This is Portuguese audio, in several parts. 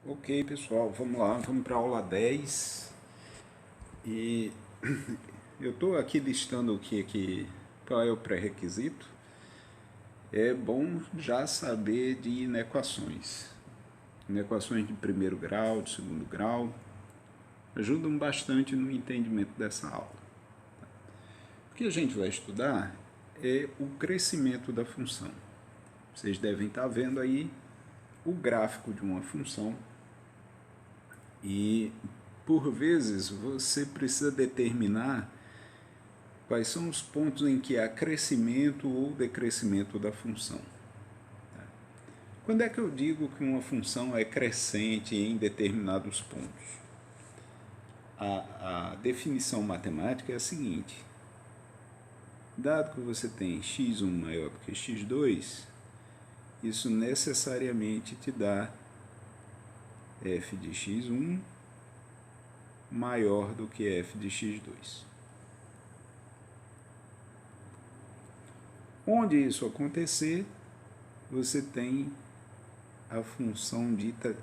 Ok, pessoal, vamos lá, vamos para a aula 10 e eu estou aqui listando qual é o pré-requisito. É bom já saber de inequações. Inequações de primeiro grau, de segundo grau, ajudam bastante no entendimento dessa aula. O que a gente vai estudar é o crescimento da função. Vocês devem estar vendo aí o gráfico de uma função. E, por vezes, você precisa determinar quais são os pontos em que há crescimento ou decrescimento da função. Quando é que eu digo que uma função é crescente em determinados pontos? A definição matemática é a seguinte: dado que você tem x1 maior do que x2, isso necessariamente te dá f de x1 maior do que f de x2. Onde isso acontecer, você tem a função dita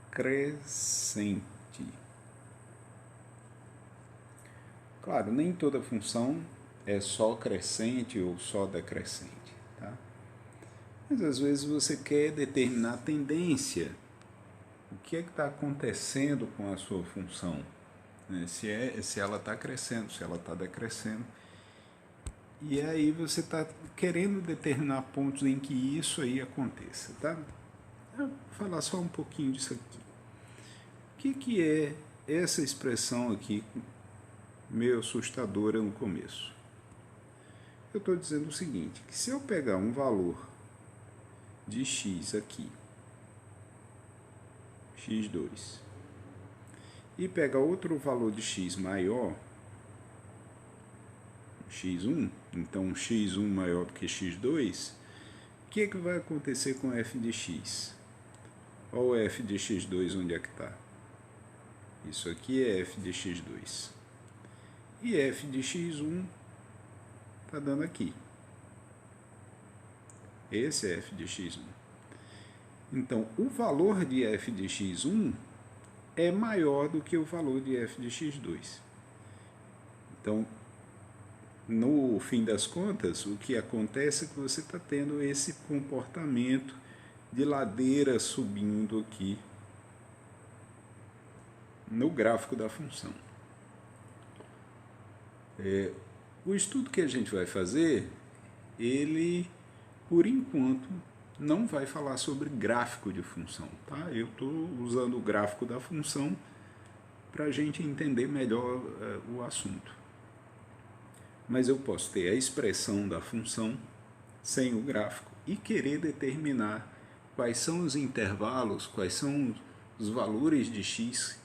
crescente. Claro, nem toda função é só crescente ou só decrescente, tá? Mas às vezes você quer determinar a tendência. O que é que está acontecendo com a sua função? Se ela está crescendo, se ela está decrescendo. E aí você está querendo determinar pontos em que isso aí aconteça, tá? Eu vou falar só um pouquinho disso aqui. O que é essa expressão aqui, meio assustadora no começo? Eu estou dizendo o seguinte, que se eu pegar um valor de x aqui, x2, e pegar outro valor de x maior, x1, então x1 maior do que x2, o que vai acontecer com f de x? Olha o f de x2 onde é que está. Isso aqui é f de x2. E f de x1 está dando aqui. Esse é f de x1. Então, o valor de f de x1 é maior do que o valor de f de x2. Então, no fim das contas, o que acontece é que você está tendo esse comportamento de ladeira subindo aqui no gráfico da função. O estudo que a gente vai fazer, ele, por enquanto, não vai falar sobre gráfico de função, tá? Eu estou usando o gráfico da função para a gente entender melhor o assunto. Mas eu posso ter a expressão da função sem o gráfico e querer determinar quais são os intervalos, quais são os valores de x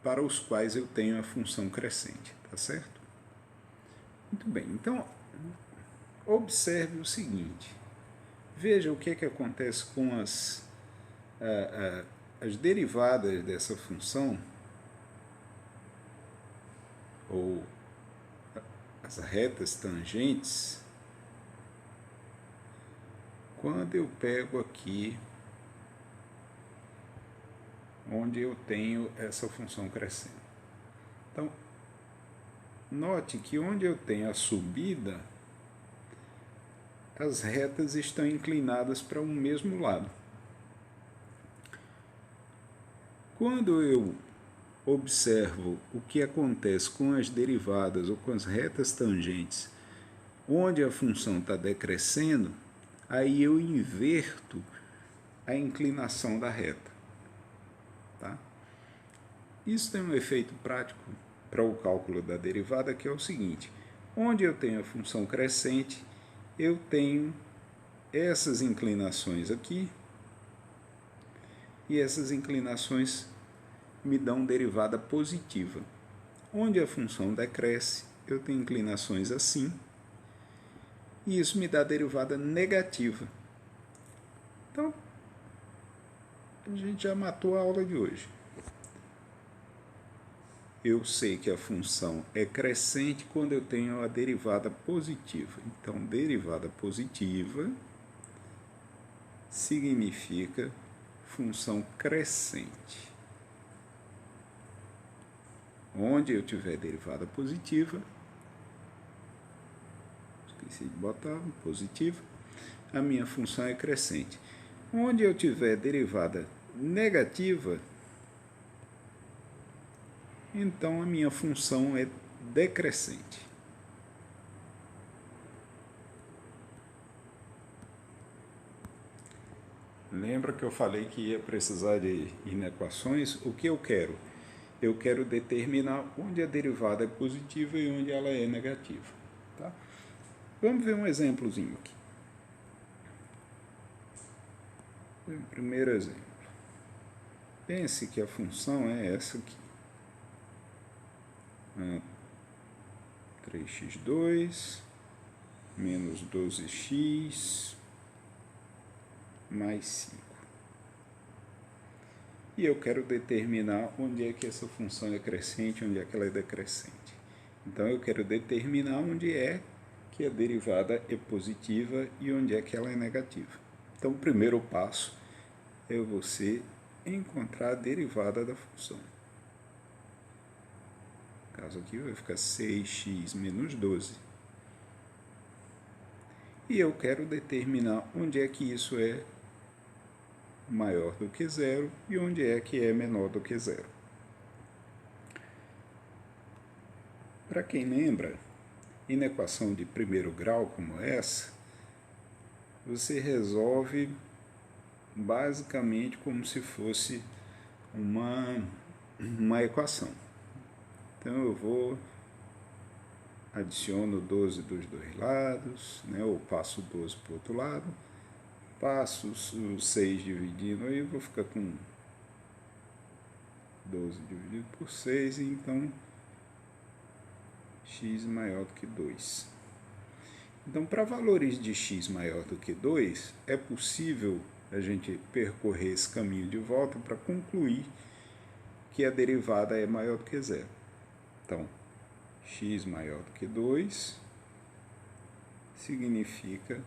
para os quais eu tenho a função crescente, tá certo? Muito bem, então observe o seguinte, veja o que acontece com as derivadas dessa função, ou as retas tangentes, quando eu pego aqui onde eu tenho essa função crescendo. Então, note que onde eu tenho a subida, as retas estão inclinadas para um mesmo lado. Quando eu observo o que acontece com as derivadas ou com as retas tangentes, onde a função está decrescendo, aí eu inverto a inclinação da reta. Tá? Isso tem um efeito prático para o cálculo da derivada, que é o seguinte: onde eu tenho a função crescente, eu tenho essas inclinações aqui, e essas inclinações me dão derivada positiva. Onde a função decresce, eu tenho inclinações assim, e isso me dá derivada negativa. Então, a gente já matou a aula de hoje. Eu sei que a função é crescente quando eu tenho a derivada positiva. Então, derivada positiva significa função crescente. Onde eu tiver derivada positiva, esqueci de botar positiva, a minha função é crescente. Onde eu tiver derivada negativa, então a minha função é decrescente. Lembra que eu falei que ia precisar de inequações? O que eu quero? Eu quero determinar onde a derivada é positiva e onde ela é negativa. Tá? Vamos ver um exemplozinho aqui. Primeiro exemplo. Pense que a função é essa aqui. 3x2 menos 12x mais 5. E eu quero determinar onde é que essa função é crescente, onde é que ela é decrescente. Então, eu quero determinar onde é que a derivada é positiva e onde é que ela é negativa. Então, o primeiro passo é você encontrar a derivada da função. No caso aqui vai ficar 6x menos 12. E eu quero determinar onde é que isso é maior do que zero e onde é que é menor do que zero. Para quem lembra, inequação de primeiro grau como essa, você resolve basicamente como se fosse uma equação. Então eu adiciono 12 dos dois lados, né, ou passo 12 para o outro lado, passo o 6 dividindo aí, vou ficar com 12 dividido por 6, então x maior do que 2. Então, para valores de x maior do que 2, é possível a gente percorrer esse caminho de volta para concluir que a derivada é maior do que zero. Então, x maior do que 2 significa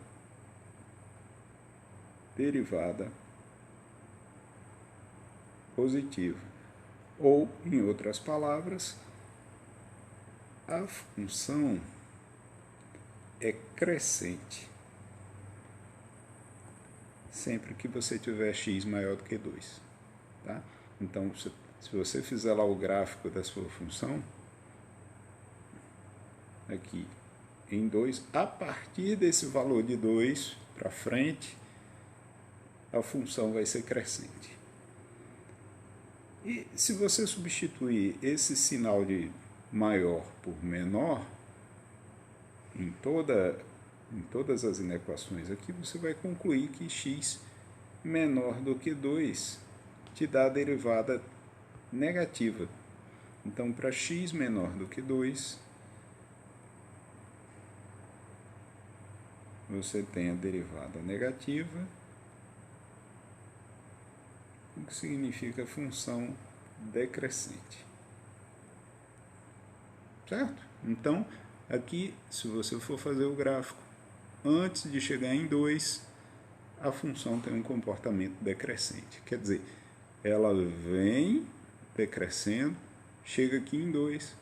derivada positiva. Ou, em outras palavras, a função é crescente sempre que você tiver x maior do que 2. Tá? Então, se você fizer lá o gráfico da sua função, aqui em 2, a partir desse valor de 2 para frente, a função vai ser crescente. E se você substituir esse sinal de maior por menor, em todas as inequações aqui, você vai concluir que x menor do que 2 te dá a derivada negativa. Então, para x menor do que 2, você tem a derivada negativa, o que significa função decrescente. Certo? Então, aqui, se você for fazer o gráfico, antes de chegar em 2, a função tem um comportamento decrescente. Quer dizer, ela vem decrescendo, chega aqui em 2,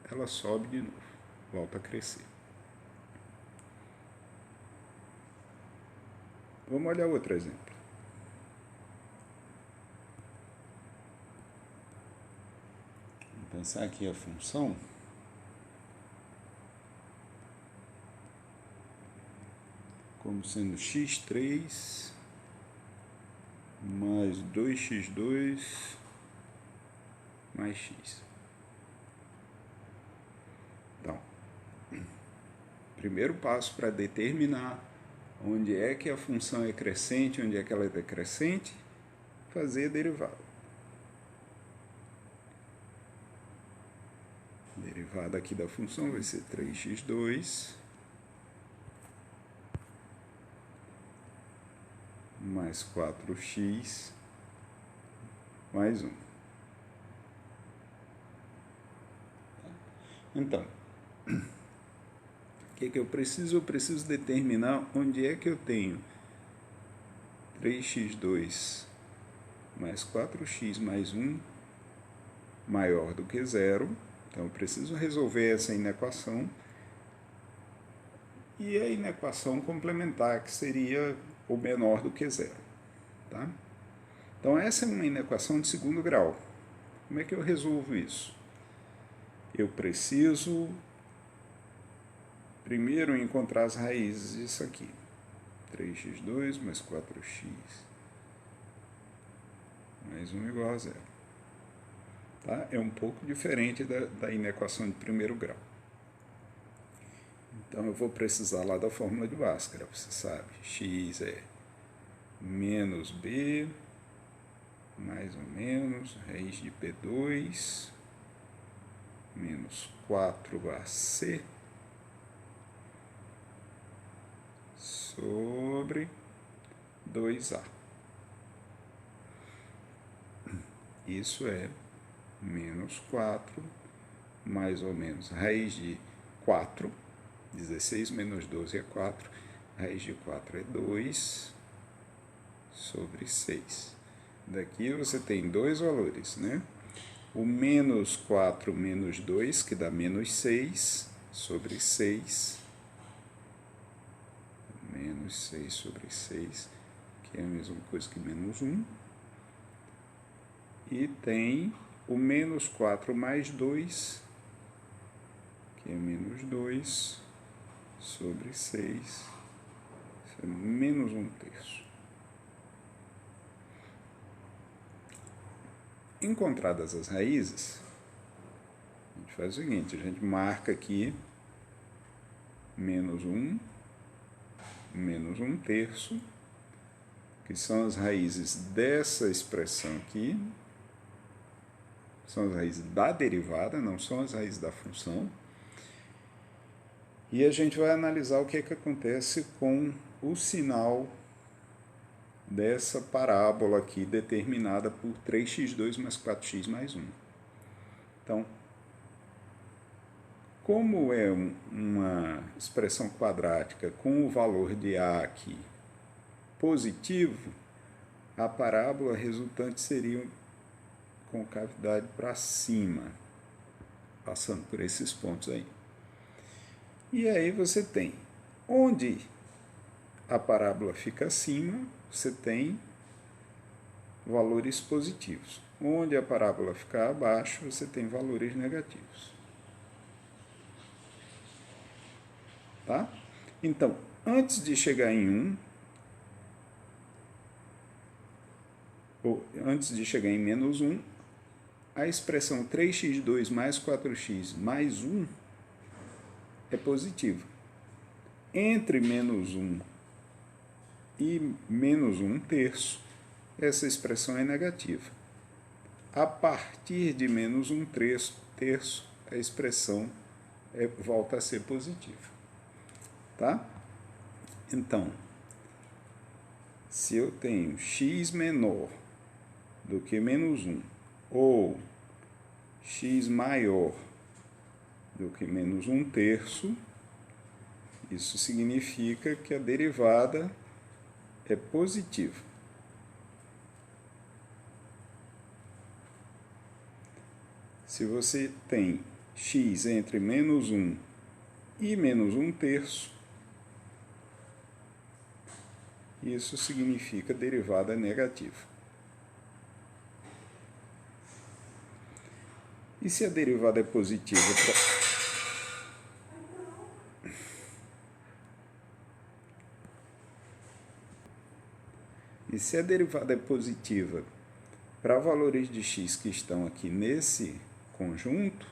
ela sobe de novo, volta a crescer. Vamos olhar outro exemplo. Vou pensar aqui a função como sendo x3 mais 2x2 mais x. Então, primeiro passo para determinar onde é que a função é crescente, onde é que ela é decrescente, fazer a derivada. A derivada aqui da função vai ser 3x2 mais 4x mais 1. Então, o que eu preciso? Eu preciso determinar onde é que eu tenho 3x2 mais 4x mais 1 maior do que zero. Então, eu preciso resolver essa inequação. E a inequação complementar, que seria o menor do que zero. Tá? Então, essa é uma inequação de segundo grau. Como é que eu resolvo isso? Eu preciso primeiro encontrar as raízes disso aqui. 3x2 mais 4x mais 1 igual a zero. Tá? É um pouco diferente da inequação de primeiro grau. Então, eu vou precisar lá da fórmula de Bhaskara, você sabe. X é menos b, mais ou menos, raiz de P2, menos 4ac, sobre 2a. Isso é menos 4, mais ou menos, raiz de 4, 16 menos 12 é 4, raiz de 4 é 2, sobre 6. Daqui você tem dois valores, né? O menos 4 menos 2, que dá menos 6, sobre 6. Menos 6 sobre 6, que é a mesma coisa que menos 1. E tem o menos 4 mais 2, que é menos 2, sobre 6, isso é menos 1/3. Encontradas as raízes, a gente faz o seguinte, a gente marca aqui menos 1, menos 1/3, que são as raízes dessa expressão aqui, são as raízes da derivada, não são as raízes da função. E a gente vai analisar o que é que acontece com o sinal dessa parábola aqui, determinada por 3x2 mais 4x mais 1. Então, como é uma expressão quadrática com o valor de a aqui positivo, a parábola resultante seria concavidade para cima, passando por esses pontos aí. E aí você tem, onde a parábola fica acima, você tem valores positivos. Onde a parábola ficar abaixo, você tem valores negativos. Tá? Então, antes de chegar em 1, ou antes de chegar em menos 1, a expressão 3x2 mais 4x mais 1 é positiva. Entre menos 1 e menos 1/3, essa expressão é negativa. A partir de menos 1/3, a expressão volta a ser positiva. Tá? Então, se eu tenho x menor do que menos 1, ou x maior do que menos 1/3, isso significa que a derivada é positiva. Se você tem x entre menos 1 e menos 1/3, isso significa derivada negativa. E se a derivada é positiva? E se a derivada é positiva para valores de x que estão aqui nesse conjunto,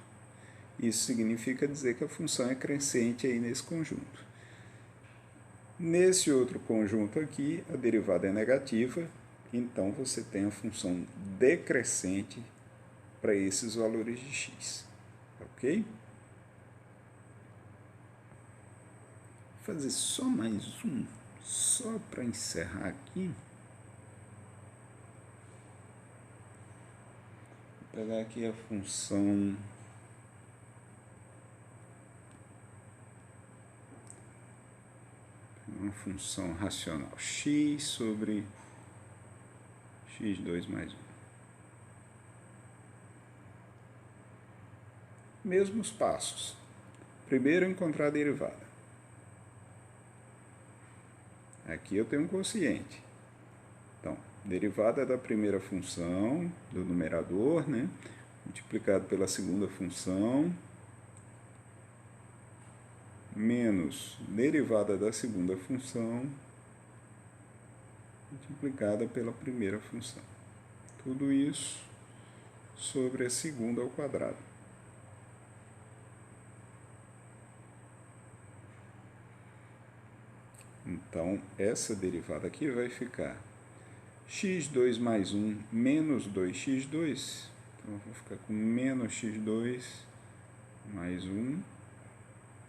isso significa dizer que a função é crescente aí nesse conjunto. Nesse outro conjunto aqui, a derivada é negativa, então você tem a função decrescente para esses valores de x. Ok? Vou fazer só mais um, só para encerrar aqui. Vou pegar aqui a função uma função racional, x sobre x2 mais 1. Mesmos passos. Primeiro, encontrar a derivada. Aqui eu tenho um quociente. Então, derivada da primeira função do numerador, né? Multiplicado pela segunda função, menos derivada da segunda função, multiplicada pela primeira função. Tudo isso sobre a segunda ao quadrado. Então, essa derivada aqui vai ficar x2 mais 1 menos 2x2. Então, eu vou ficar com menos x2 mais 1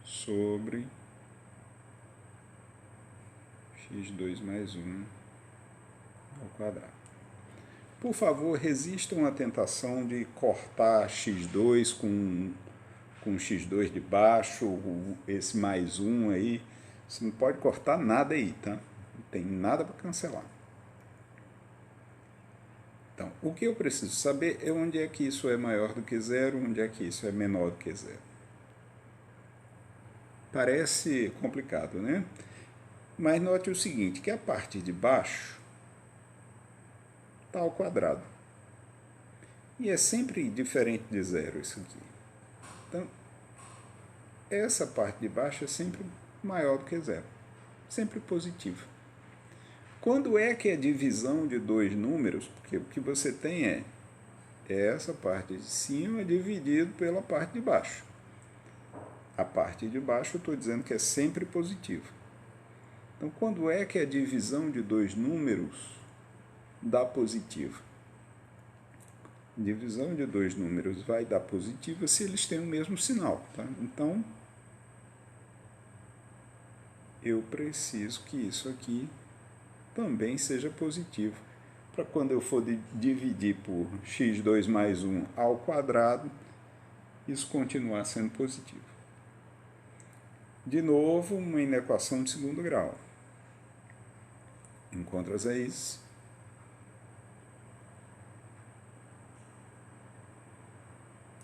sobre x2 mais 1 ao quadrado. Por favor, resistam à tentação de cortar x2 com x2 de baixo, esse mais 1 aí. Você não pode cortar nada aí, tá? Não tem nada para cancelar. Então, o que eu preciso saber é onde é que isso é maior do que zero, onde é que isso é menor do que zero. Parece complicado, né? Mas note o seguinte, que a parte de baixo está ao quadrado. E é sempre diferente de zero isso aqui. Então, essa parte de baixo é sempre maior do que zero. Sempre positivo. Quando é que é divisão de dois números? Porque o que você tem é essa parte de cima dividido pela parte de baixo. A parte de baixo eu estou dizendo que é sempre positivo. Então, quando é que a divisão de dois números dá positivo? Divisão de dois números vai dar positivo se eles têm o mesmo sinal. Tá? Então, eu preciso que isso aqui também seja positivo. Para quando eu for dividir por x2 mais 1 ao quadrado, isso continuar sendo positivo. De novo, uma inequação de segundo grau. Encontra as raízes.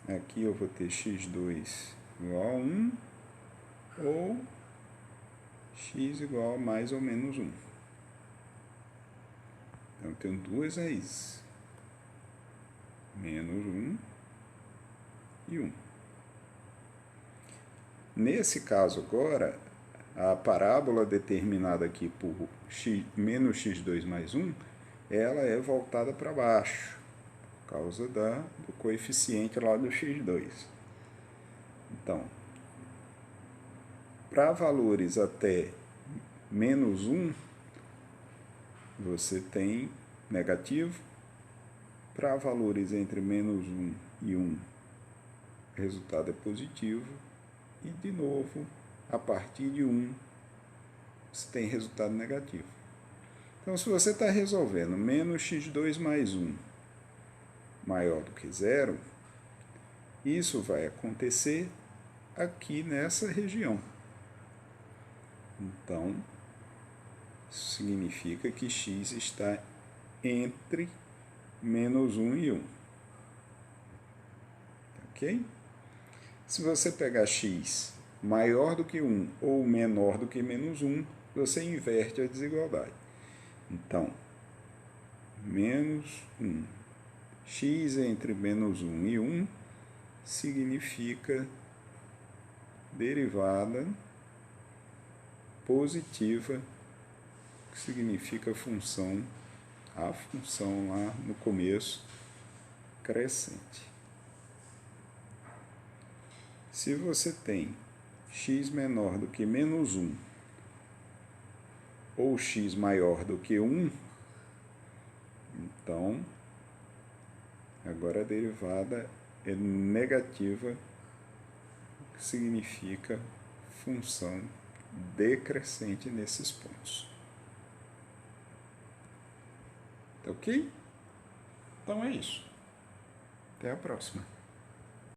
Aqui eu vou ter x2 igual a 1 ou x igual a mais ou menos 1. Então, eu tenho duas raízes. Menos 1 e 1. Nesse caso agora, a parábola determinada aqui por menos x2 mais 1, ela é voltada para baixo, por causa do coeficiente lá do x2. Então, para valores até menos 1, você tem negativo. Para valores entre menos 1 e 1, o resultado é positivo. E, de novo, a partir de 1, você tem resultado negativo. Então, se você está resolvendo menos x2 mais 1 maior do que zero, isso vai acontecer aqui nessa região. Então, isso significa que x está entre menos 1 e 1. Ok? Se você pegar x maior do que 1 ou menor do que menos 1, você inverte a desigualdade. Então, menos 1. X entre menos 1 e 1 significa derivada positiva, que significa a função lá no começo, crescente. Se você tem x menor do que menos 1 ou x maior do que 1, então, agora a derivada é negativa, que significa função decrescente nesses pontos. Tá ok? Então é isso. Até a próxima.